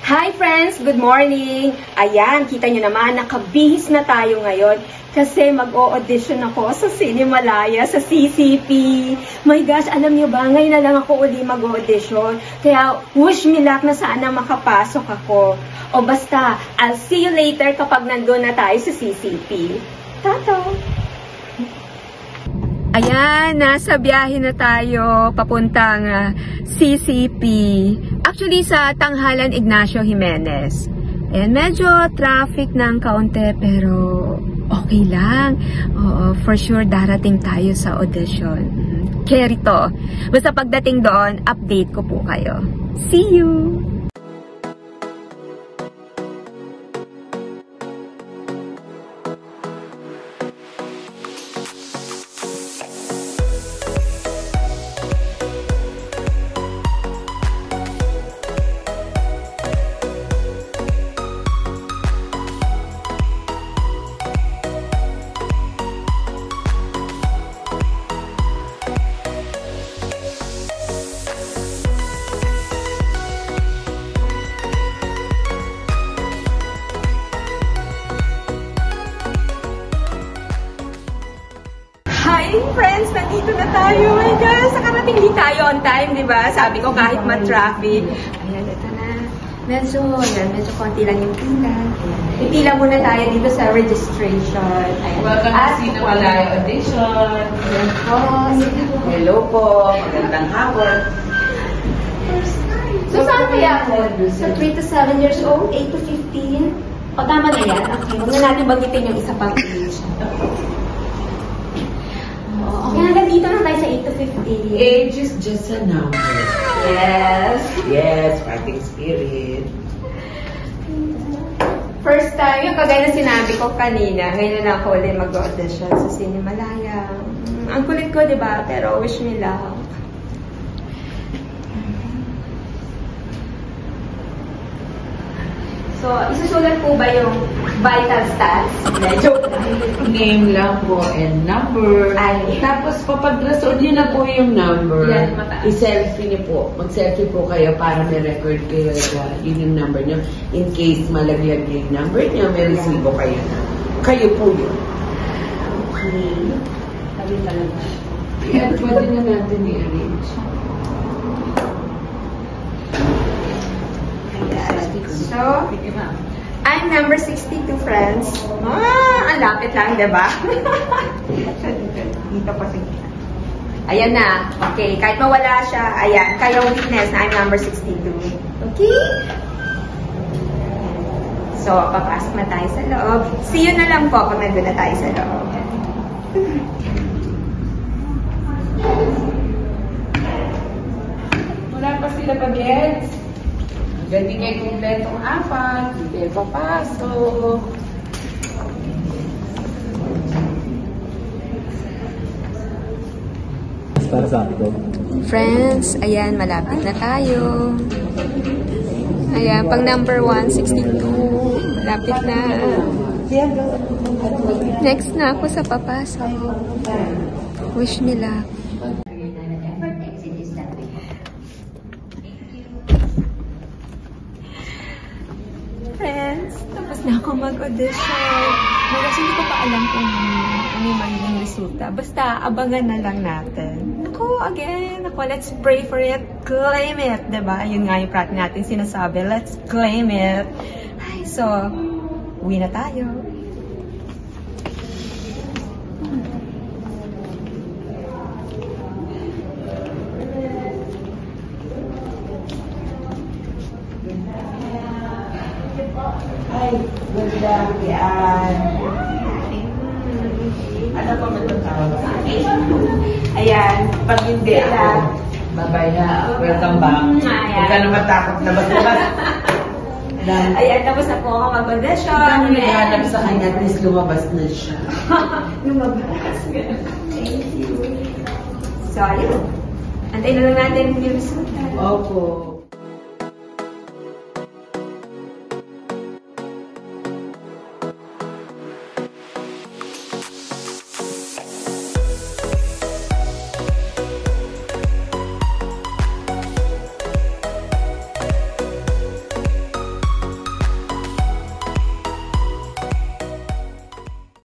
Hi friends! Good morning! Ayan, kita nyo naman, nakabihis na tayo ngayon kasi mag-o-audition ako sa Cinemalaya, sa CCP. My gosh, alam nyo ba, ngayon na lang ako uli mag-audition. Kaya wish me luck na sana makapasok ako. O basta, I'll see you later kapag nandun na tayo sa CCP. Tato! Ayan, nasa biyahe na tayo papuntang CCP. Actually, sa Tanghalan Ignacio Jimenez. Ayan, medyo traffic ng kaunti pero okay lang. Oo, for sure darating tayo sa audition. Carry to. Basta pagdating doon, update ko po kayo. See you! Hi friends! Nandito na tayo! My God! Nakarating din tayo on time, di ba? Sabi ko kahit ma-traffic. Ayan, ito na. Medyo konti lang yung pila. Ipila muna tayo dito sa registration. Ayan. Welcome to Cinemalaya Audition. Ayan po. Hello po. Magandang hapon. So, saan kaya ako? Sa 3 to 7 years old? 8 to 15? O, tama na yan? Okay. Huwag na natin bagitin yung isa pang age. Okay, hanggang dito na tayo sa 8 to 15. Age is just a number. Yes. Yes, fighting spirit. First time, yung kagaya na sinabi ko kanina, ngayon na ako ulit mag-audition sa Cinemalaya. Ang kulit ko, di ba? Pero wish me luck. So, isusulat po ba yung vital stats? Joke lang. Name lang po and number. Ay. Tapos, papag-resolve nyo na po yung number. Yan, mataas. I-selfie nyo po. Mag-selfie po kayo para may record kayo. Yun yung number nyo. In case malaglag yung number nyo, may resibo kayo na. Kayo po yun. Okay. Sabi talaga. Yan, pwede na natin i-arrange. So, I'm number 62, friends. Ang lapit lang, diba? Dito po sa gitna. Ayan na. Okay, kahit mawala siya, ayan, kayong witness na I'm number 62. Okay? So, papasok na tayo sa loob. See you na lang po pag nandun na tayo sa loob. Wala pa sila bagets. Hindi kayo kumpletong apat, hindi kayo papasok. Para sa akin. Friends, ayan, malapit na tayo. Ayan, pang number 162. Malapit na. Next na ako sa papasok. Wish me luck. Friends, tapos na ako mag-audition. Kasi hindi ko pa alam kung ano yung magiging resulta. Basta, abangan na lang natin. Ako, let's pray for it. Claim it, diba? Yun nga yung practice natin sinasabi. Let's claim it. Ay, so, uwi na tayo. Ay, ganda. Yan. Ano pa magtatawag sa akin? Ayan. Pag hindi ako, bye-bye na. Welcome back. Huwag ka na matakot na labas. Ayan, tapos na po ako mag-audition. Ano naghanap sa kanya, at least lumabas na siya. Lumabas. Thank you. So, ayun. Antayin na lang natin yung resulta. Opo.